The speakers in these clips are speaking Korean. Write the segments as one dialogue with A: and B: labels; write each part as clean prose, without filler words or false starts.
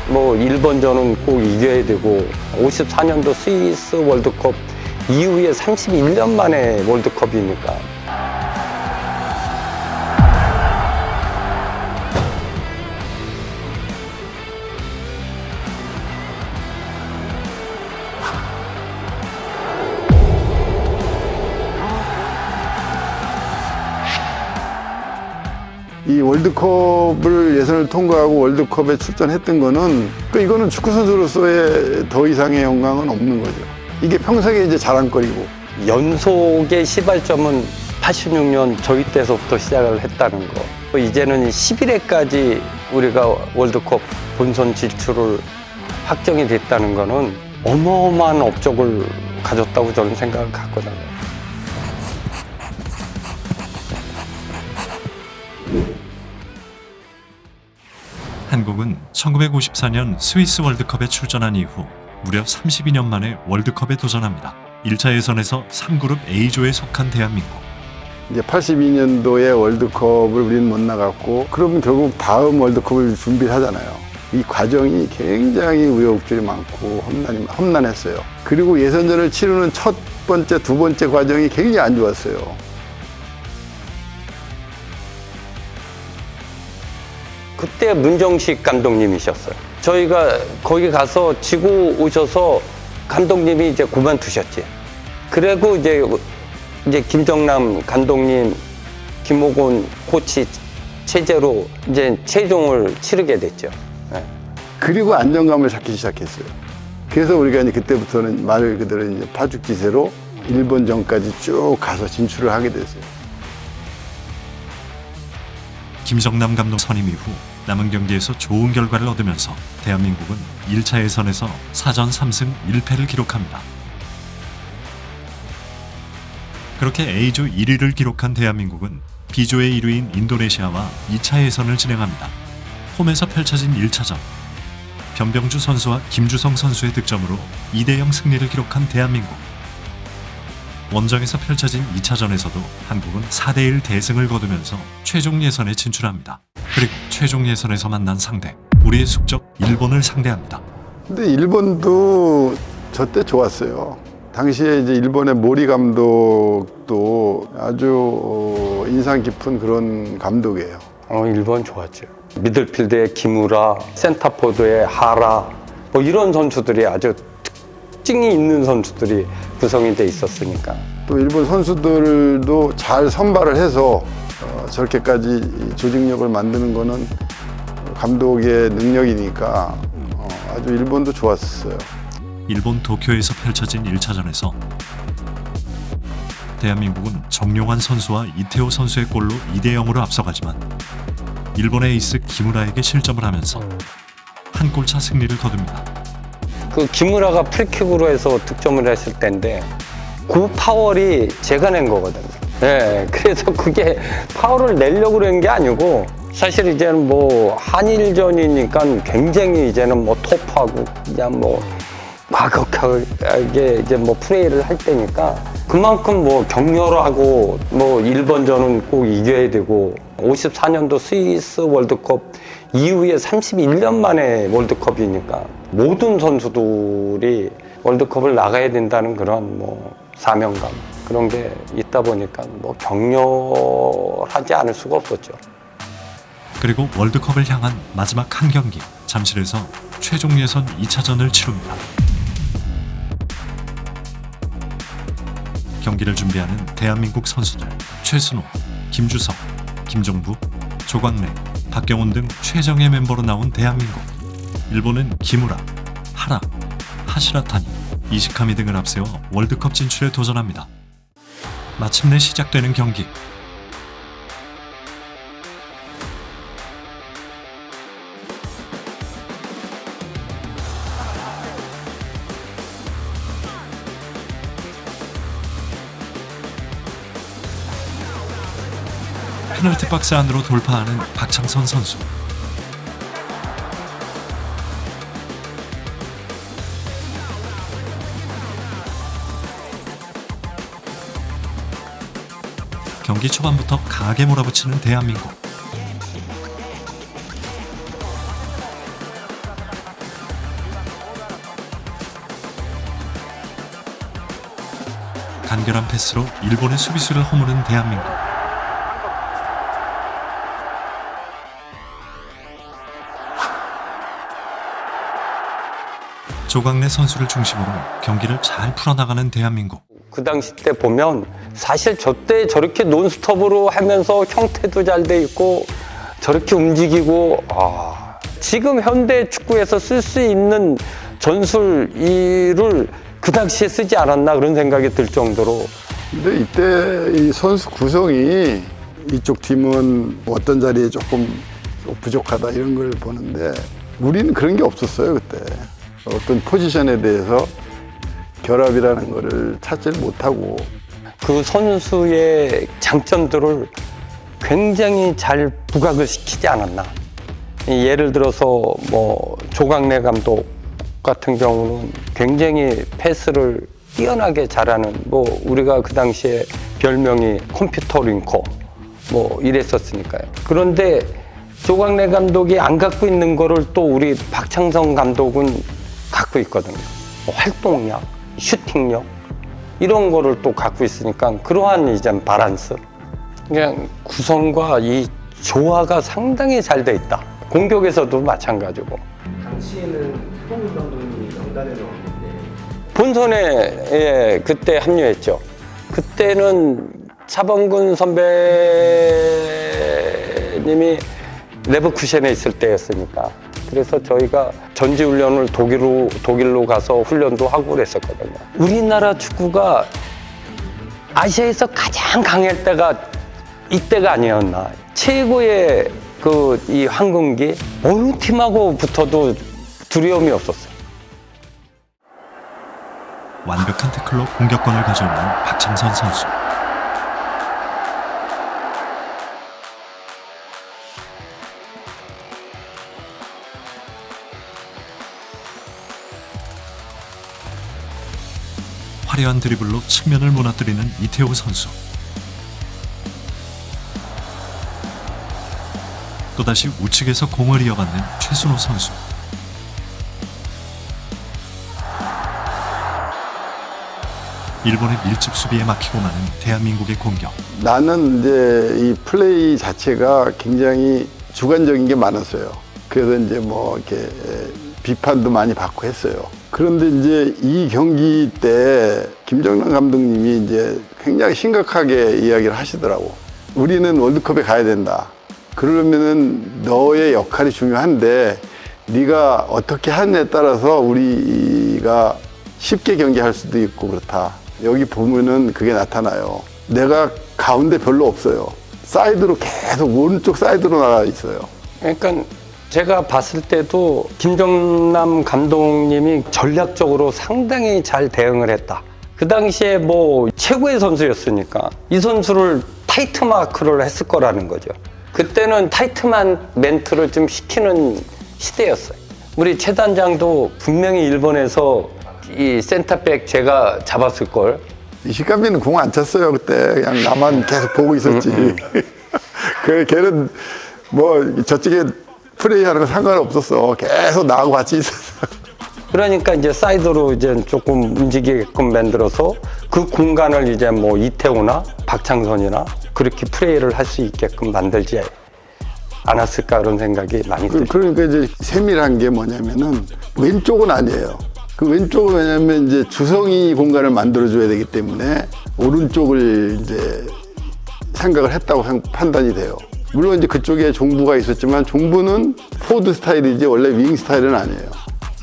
A: 뭐 일본전은 꼭 이겨야 되고 54년도 스위스 월드컵 이후에 31년 만에 월드컵이니까
B: 이 월드컵을 예선을 통과하고 월드컵에 출전했던 거는 이거는 축구 선수로서의 더 이상의 영광은 없는 거죠. 이게 평생의 이제 자랑거리고.
A: 연속의 시발점은 86년 저희 때서부터 시작을 했다는 거. 이제는 11회까지 우리가 월드컵 본선 진출을 확정이 됐다는 거는 어마어마한 업적을 가졌다고 저는 생각을 갖거든요.
C: 한국은 1954년 스위스 월드컵에 출전한 이후 무려 32년 만에 월드컵에 도전합니다. 1차 예선에서 3그룹 A조에 속한 대한민국.
B: 이제 82년도에 월드컵을 우리는 못 나갔고, 그러면 결국 다음 월드컵을 준비를 하잖아요. 이 과정이 굉장히 우여곡절이 많고 험난했어요. 그리고 예선전을 치르는 첫 번째, 두 번째 과정이 굉장히 안 좋았어요.
A: 그때 문정식 감독님이셨어요. 저희가 거기 가서 지고 오셔서 감독님이 이제 그만두셨지. 그리고 이제 김정남 감독님, 김호곤 코치 체제로 이제 최종을 치르게 됐죠. 네.
B: 그리고 안정감을 찾기 시작했어요. 그래서 우리가 이제 그때부터는 말 그대로 이제 파죽지세로 일본전까지 쭉 가서 진출을 하게 됐어요.
C: 김정남 감독 선임 이후 남은 경기에서 좋은 결과를 얻으면서 대한민국은 1차 예선에서 4전 3승 1패를 기록합니다. 그렇게 A조 1위를 기록한 대한민국은 B조의 1위인 인도네시아와 2차 예선을 진행합니다. 홈에서 펼쳐진 1차전. 변병주 선수와 김주성 선수의 득점으로 2대0 승리를 기록한 대한민국. 원정에서 펼쳐진 2차전에서도 한국은 4대1 대승을 거두면서 최종 예선에 진출합니다. 그리고 최종 예선에서 만난 상대, 우리의 숙적 일본을 상대합니다.
B: 근데 일본도 저 때 좋았어요. 당시에 이제 일본의 모리 감독도 아주 인상 깊은 그런 감독이에요.
A: 일본 좋았죠. 미들필드의 기무라, 센터포드의 하라, 뭐 이런 선수들이 아주 특징이 있는 선수들이 구성이 돼 있었으니까.
B: 또 일본 선수들도 잘 선발을 해서 저렇게까지 조직력을 만드는 거는 감독의 능력이니까 아주 일본도 좋았어요.
C: 일본 도쿄에서 펼쳐진 1차전에서 대한민국은 정용환 선수와 이태호 선수의 골로 2대0으로 앞서가지만 일본의 에이스 기무라에게 실점을 하면서 한 골차 승리를 거둡니다.
A: 그 기무라가 프리킥으로 해서 득점을 했을 때인데 그 파월이 제가 낸 거거든요. 네, 그래서 그게 파월을 내려고 그런 게 아니고 사실 이제는 뭐 한일전이니까 굉장히 이제는 뭐 터프하고 그냥 뭐 과격하게 이제 뭐 플레이를 할 때니까 그만큼 뭐 격렬하고 뭐 일본전은 꼭 이겨야 되고 54년도 스위스 월드컵 이후에 31년 만에 월드컵이니까 모든 선수들이 월드컵을 나가야 된다는 그런 뭐 사명감 그런 게 있다 보니까 뭐 격렬하지 않을 수가 없었죠.
C: 그리고 월드컵을 향한 마지막 한 경기, 잠실에서 최종 예선 2차전을 치릅니다. 경기를 준비하는 대한민국 선수들 최순호, 김주성, 김정부, 조광래, 박경훈 등 최정예 멤버로 나온 대한민국. 일본은 기무라, 하라, 하시라타니, 이시카미 등을 앞세워 월드컵 진출에 도전합니다. 마침내 시작되는 경기. 페널티 박스 안으로 돌파하는 박창선 선수. 경기 경기 초반부터 강하게 몰아붙이는 대한민국. 간결한 패스로 일본의 수비수를 허무는 대한민국. 조광래 선수를 중심으로 경기를 잘 풀어나가는 대한민국.
A: 그 당시 때 보면 사실 저 때 저렇게 논스톱으로 하면서 형태도 잘 돼 있고 저렇게 움직이고 지금 현대 축구에서 쓸 수 있는 전술을 그 당시에 쓰지 않았나 그런 생각이 들 정도로.
B: 근데 이때 이 선수 구성이 이쪽 팀은 어떤 자리에 조금 부족하다 이런 걸 보는데 우리는 그런 게 없었어요. 그때 어떤 포지션에 대해서 결합이라는 거를 찾지 못하고
A: 그 선수의 장점들을 굉장히 잘 부각을 시키지 않았나. 예를 들어서 뭐 조광래 감독 같은 경우는 굉장히 패스를 뛰어나게 잘하는, 뭐 우리가 그 당시에 별명이 컴퓨터 링커 뭐 이랬었으니까요. 그런데 조광래 감독이 안 갖고 있는 거를 또 우리 박창성 감독은 갖고 있거든요. 뭐 활동력, 슈팅력 이런 거를 또 갖고 있으니까 그러한 이제 밸런스, 그냥 구성과 이 조화가 상당히 잘 돼 있다. 공격에서도 마찬가지고.
D: 당시에는 최동훈 감독님이 명단에 넣었는데
A: 본선에 그때 합류했죠. 그때는 차범근 선배님이 레버쿠센에 있을 때였으니까. 그래서 저희가 전지훈련을 독일로 가서 훈련도 하고 그랬었거든요. 우리나라 축구가 아시아에서 가장 강할 때가 이때가 아니었나. 최고의 이 황금기, 어느 팀하고 붙어도 두려움이 없었어요.
C: 완벽한 태클로 공격권을 가져오는 박창선 선수. 화려한 드리블로 측면을 무너뜨리는 이태호 선수. 또다시 우측에서 공을 이어받는 최순호 선수. 일본의 밀집 수비에 막히고 마는 대한민국의 공격.
B: 나는 이제 이 플레이 자체가 굉장히 주관적인 게 많았어요. 그래서 이제 뭐 이렇게 비판도 많이 받고 했어요. 그런데 이제 이 경기 때 김정남 감독님이 이제 굉장히 심각하게 이야기를 하시더라고. 우리는 월드컵에 가야 된다. 그러면은 너의 역할이 중요한데 네가 어떻게 하느냐에 따라서 우리가 쉽게 경기할 수도 있고 그렇다. 여기 보면은 그게 나타나요. 내가 가운데 별로 없어요. 사이드로 계속 오른쪽 사이드로 나가 있어요.
A: 그러니까 제가 봤을 때도 김정남 감독님이 전략적으로 상당히 잘 대응을 했다. 그 당시에 뭐 최고의 선수였으니까 이 선수를 타이트 마크를 했을 거라는 거죠. 그때는 타이트만 멘트를 좀 시키는 시대였어요. 우리 최 단장도 분명히 일본에서 이 센터백 제가 잡았을 걸.
B: 이시간비는 공 안 찼어요. 그때 그냥 나만 계속 보고 있었지. 그 걔는 뭐 저쪽에 플레이하는 거 상관없었어. 계속 나하고 같이 있었어.
A: 그러니까 이제 사이드로 이제 조금 움직이게끔 만들어서 그 공간을 이제 뭐 이태호나 박창선이나 그렇게 플레이를 할 수 있게끔 만들지 않았을까 그런 생각이 많이 들죠.
B: 그러니까 이제 세밀한 게 뭐냐면은 왼쪽은 아니에요. 그 왼쪽은 왜냐면 이제 주성이 공간을 만들어줘야 되기 때문에 오른쪽을 이제 생각을 했다고 판단이 돼요. 물론 이제 그쪽에 종부가 있었지만 종부는 포드 스타일이지 원래 윙 스타일은 아니에요.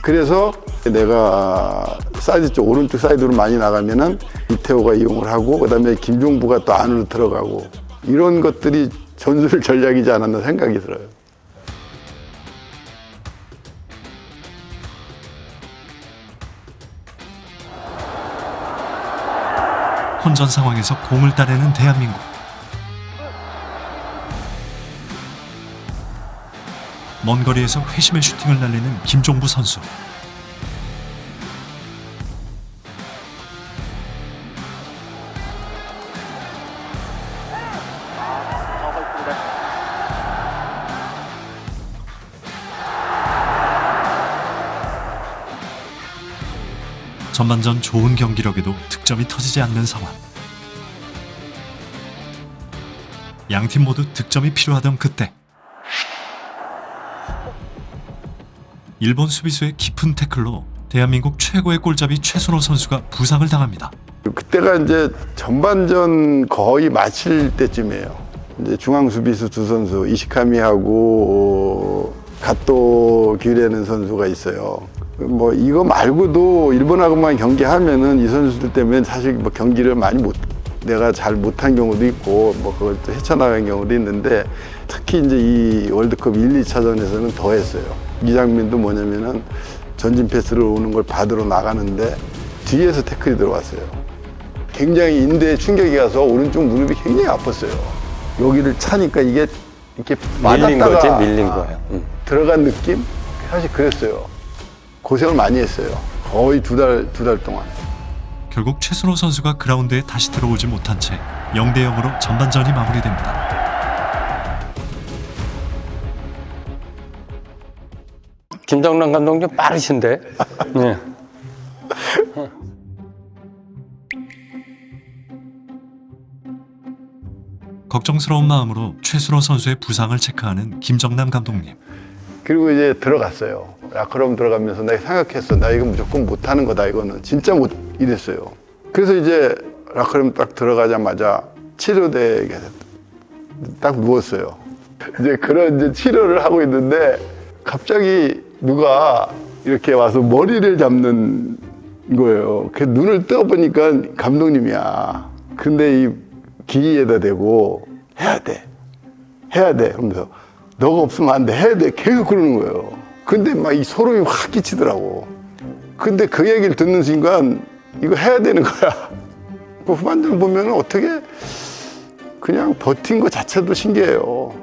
B: 그래서 내가 사이드 쪽 오른쪽 사이드로 많이 나가면은 이태호가 이용을 하고 그다음에 김종부가 또 안으로 들어가고 이런 것들이 전술 전략이지 않았나 생각이 들어요.
C: 혼전 상황에서 공을 따내는 대한민국. 먼 거리에서 회심의 슈팅을 날리는 김종부 선수. 전반전 좋은 경기력에도 득점이 터지지 않는 상황. 양팀 모두 득점이 필요하던 그때 일본 수비수의 깊은 태클로 대한민국 최고의 골잡이 최순호 선수가 부상을 당합니다.
B: 그때가 이제 전반전 거의 마칠 때쯤이에요. 이제 중앙 수비수 두 선수 이시카미하고 가또 규레는 선수가 있어요. 뭐 이거 말고도 일본하고만 경기하면은 이 선수들 때문에 사실 뭐 경기를 많이 내가 잘 못한 경우도 있고 뭐 그걸 또 헤쳐나간 경우도 있는데 특히 이제 이 월드컵 1, 2차전에서는 더 했어요. 이 장면도 뭐냐면은 전진 패스를 오는 걸 받으러 나가는데 뒤에서 태클이 들어왔어요. 굉장히 인대에 충격이 가서 오른쪽 무릎이 굉장히 아팠어요. 여기를 차니까 이게 이렇게
A: 밀린
B: 맞았다가
A: 거지, 밀린 거예요.
B: 들어간 느낌? 사실 그랬어요. 고생을 많이 했어요. 거의 두 달 동안.
C: 결국 최순호 선수가 그라운드에 다시 들어오지 못한 채 0대 0으로 전반전이 마무리됩니다.
A: 김정남 감독님 빠르신데. 네.
C: 걱정스러운 마음으로 최순호 선수의 부상을 체크하는 김정남 감독님.
B: 그리고 이제 들어갔어요. 라커룸 들어가면서 내가 생각했어. 나 이거 무조건 못하는 거다. 이거는 진짜 못 이랬어요. 그래서 이제 라커룸 딱 들어가자마자 치료대에 딱 누웠어요. 이제 그런 이제 치료를 하고 있는데 갑자기 누가 이렇게 와서 머리를 잡는 거예요. 그 눈을 떠보니까 감독님이야. 근데 이 귀에다 대고 해야 돼 하면서 너가 없으면 안 돼, 해야 돼 계속 그러는 거예요. 근데 막 이 소름이 확 끼치더라고. 근데 그 얘기를 듣는 순간 이거 해야 되는 거야. 그 후반전 보면 어떻게 그냥 버틴 거 자체도 신기해요.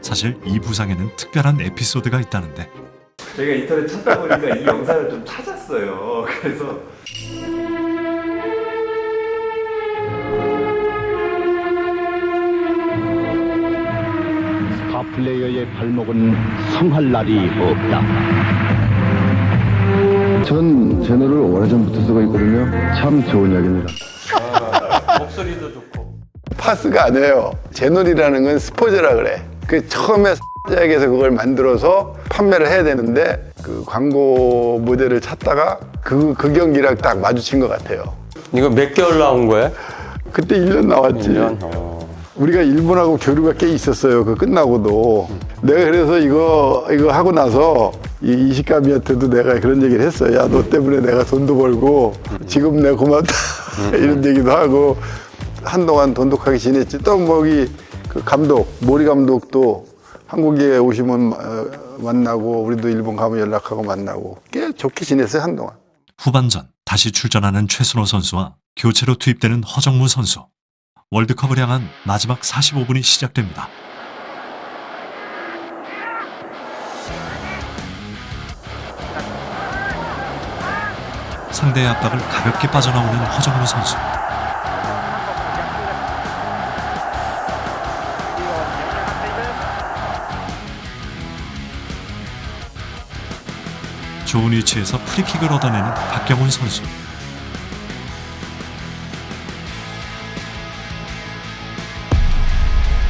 C: 사실 이 부상에는 특별한 에피소드가 있다는데
D: 저희가 인터넷 찾다 보니까 이 영상을 좀 찾았어요. 그래서
E: 스타 플레이어의 발목은 성할 날이 없다.
B: 전 제너를 오래전부터 쓰고 있거든요. 참 좋은 약입니다.
A: 목소리도 좋고.
B: 파스가 아니에요. 제놀이라는 건 스포제라 그래. 그 처음에 약에서 그걸 만들어서 판매를 해야 되는데 그 광고 모델을 찾다가 그 경기랑 딱 마주친 것 같아요.
A: 이거 몇 개월 나온 거예요?
B: 그때 1년 나왔지.
A: 1년?
B: 우리가 일본하고 교류가 꽤 있었어요. 그 끝나고도. 내가 그래서 이거 하고 나서 이 이시카미한테도 내가 그런 얘기를 했어요. 야, 너 때문에 내가 돈도 벌고 지금 내가 고맙다. 이런 얘기도 하고 한동안 돈독하게 지냈지. 또 뭐기 그 감독, 모리 감독도 한국에 오시면 만나고 우리도 일본 가면 연락하고 만나고 꽤 좋게 지냈어요, 한동안.
C: 후반전 다시 출전하는 최순호 선수와 교체로 투입되는 허정무 선수. 월드컵을 향한 마지막 45분이 시작됩니다. 상대의 압박을 가볍게 빠져나오는 허정무 선수. 좋은 위치에서 프리킥을 얻어내는 박경훈 선수.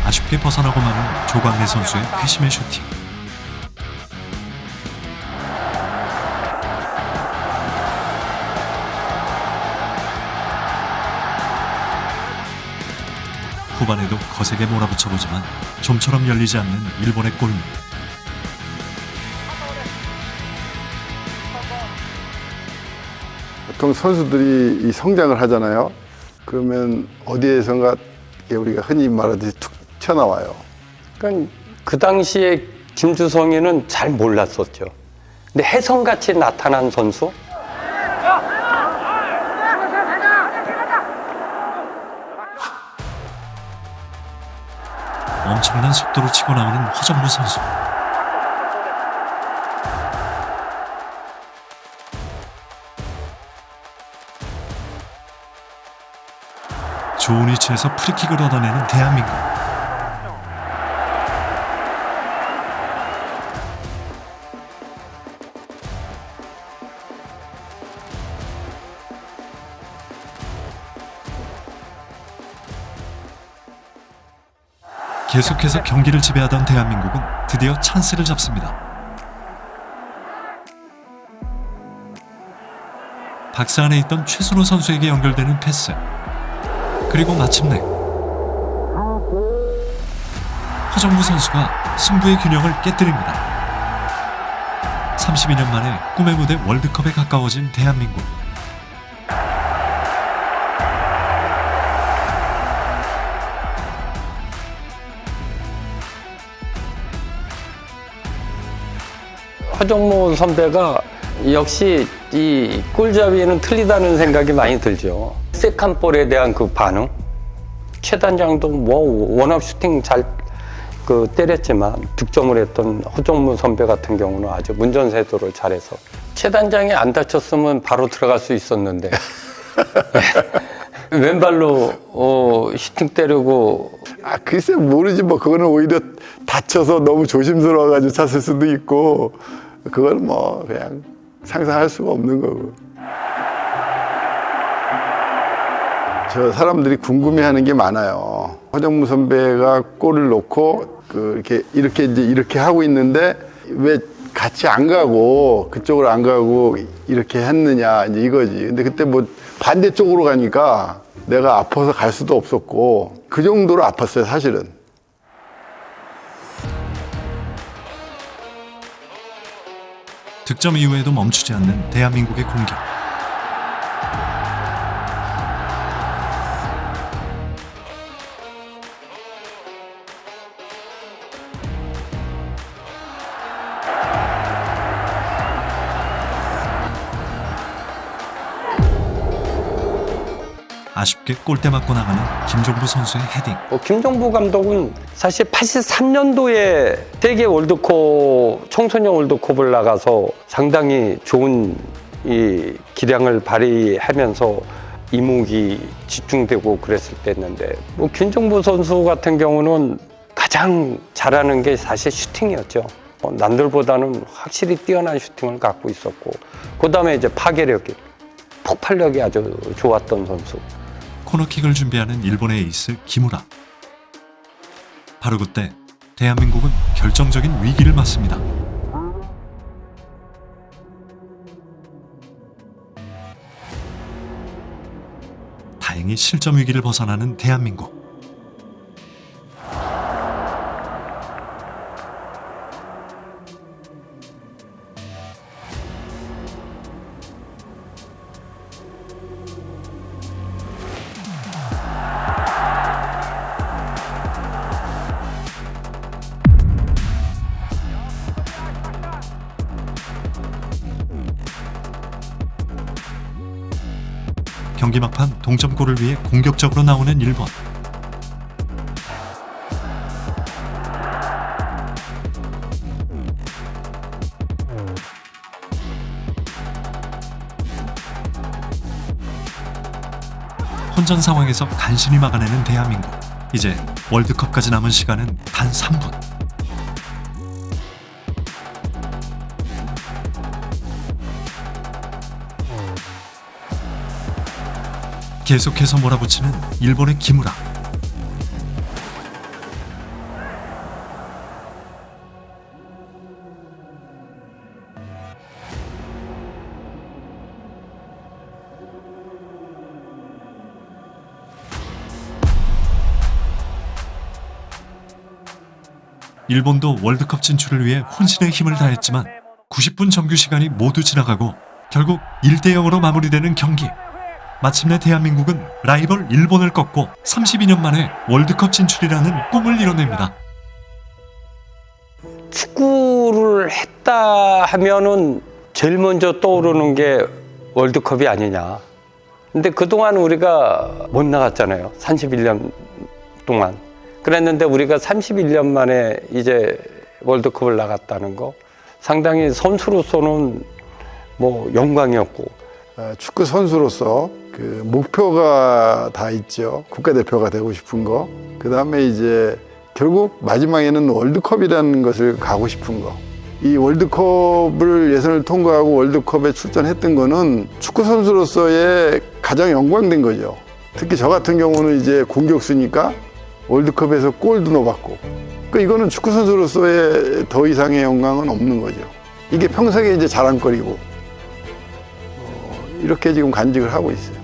C: 아쉽게 벗어나고 마는 조광래 선수의 회심의 슈팅. 후반에도 거세게 몰아붙여보지만 좀처럼 열리지 않는 일본의 골문.
B: 보통 선수들이 이 성장을 하잖아요. 그러면 어디에선가 우리가 흔히 말하듯이 툭 튀어나와요.
A: 그러니까 그 당시에 김주성이는 잘 몰랐었죠. 근데 혜성같이 나타난 선수?
C: 엄청난 속도로 치고 나오는 허정무 선수. 좋은 위치에서 프리킥을 얻어내는 대한민국. 계속해서 경기를 지배하던 대한민국은 드디어 찬스를 잡습니다. 박스 안에 있던 최순호 선수에게 연결되는 패스. 그리고 마침내 허정무 선수가 승부의 균형을 깨뜨립니다. 32년 만에 꿈의 무대 월드컵에 가까워진 대한민국.
A: 허정무 선배가 역시 이 골잡이는 틀리다는 생각이 많이 들죠. 세컨볼에 대한 그 반응. 최 단장도 뭐 워낙 슈팅 잘 때렸지만 득점을 했던 허정무 선배 같은 경우는 아주 문전세도를 잘해서 최 단장이 안 다쳤으면 바로 들어갈 수 있었는데 왼발로 슈팅 때리고.
B: 글쎄 모르지 뭐. 그거는 오히려 다쳐서 너무 조심스러워가지고 찼을 수도 있고, 그건 뭐 그냥 상상할 수가 없는 거고. 저 사람들이 궁금해하는 게 많아요. 허정무 선배가 골을 넣고 이렇게 하고 있는데 왜 같이 안 가고 그쪽으로 안 가고 이렇게 했느냐, 이제 이거지. 근데 그때 뭐 반대쪽으로 가니까 내가 아파서 갈 수도 없었고, 그 정도로 아팠어요, 사실은.
C: 득점 이후에도 멈추지 않는 대한민국의 공격. 아쉽게 골대 맞고 나가는 김종부 선수의 헤딩.
A: 김종부 감독은 사실 83년도에 세계 월드컵, 청소년 월드컵을 나가서 상당히 좋은 이 기량을 발휘하면서 이목이 집중되고 그랬을 때였는데, 김종부 선수 같은 경우는 가장 잘하는 게 사실 슈팅이었죠. 남들보다는 확실히 뛰어난 슈팅을 갖고 있었고, 그 다음에 이제 파괴력이, 폭발력이 아주 좋았던 선수.
C: 코너킥을 준비하는 일본의 에이스 기무라. 바로 그때 대한민국은 결정적인 위기를 맞습니다. 다행히 실점 위기를 벗어나는 대한민국. 경기 막판 동점골을 위해 공격적으로 나오는 일본. 혼전 상황에서 간신히 막아내는 대한민국. 이제 월드컵까지 남은 시간은 단 3분. 계속해서 몰아붙이는 일본의 기무라. 일본도 월드컵 진출을 위해 혼신의 힘을 다했지만 90분 정규 시간이 모두 지나가고 결국 1대0으로 마무리되는 경기. 마침내 대한민국은 라이벌 일본을 꺾고 32년 만에 월드컵 진출이라는 꿈을 이뤄냅니다.
A: 축구를 했다 하면은 제일 먼저 떠오르는 게 월드컵이 아니냐. 근데 그동안 우리가 못 나갔잖아요. 31년 동안. 그랬는데 우리가 31년 만에 이제 월드컵을 나갔다는 거 상당히 선수로서는 뭐 영광이었고.
B: 축구 선수로서 그 목표가 다 있죠. 국가대표가 되고 싶은 거. 그 다음에 이제 결국 마지막에는 월드컵이라는 것을 가고 싶은 거. 이 월드컵을 예선을 통과하고 월드컵에 출전했던 거는 축구 선수로서의 가장 영광된 거죠. 특히 저 같은 경우는 이제 공격수니까 월드컵에서 골도 넣어봤고. 그 이거는 축구 선수로서의 더 이상의 영광은 없는 거죠. 이게 평생에 이제 자랑거리고 이렇게 지금 간직을 하고 있어요.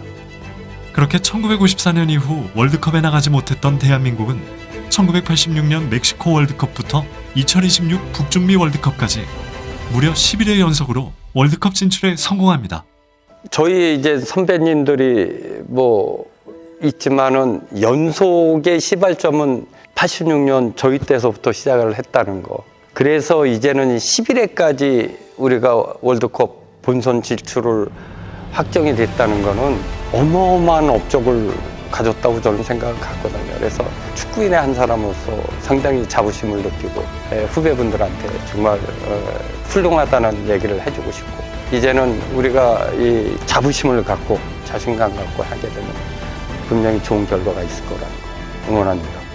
C: 그렇게 1954년 이후 월드컵에 나가지 못했던 대한민국은 1986년 멕시코 월드컵부터 2026 북중미 월드컵까지 무려 11회 연속으로 월드컵 진출에 성공합니다.
A: 저희 이제 선배님들이 뭐 있지만은 연속의 시발점은 86년 저희 때서부터 시작을 했다는 거. 그래서 이제는 11회까지 우리가 월드컵 본선 진출을 확정이 됐다는 거는 어마어마한 업적을 가졌다고 저는 생각을 갖거든요. 그래서 축구인의 한 사람으로서 상당히 자부심을 느끼고 후배분들한테 정말 훌륭하다는 얘기를 해주고 싶고, 이제는 우리가 이 자부심을 갖고 자신감 갖고 하게 되면 분명히 좋은 결과가 있을 거라는 거 응원합니다.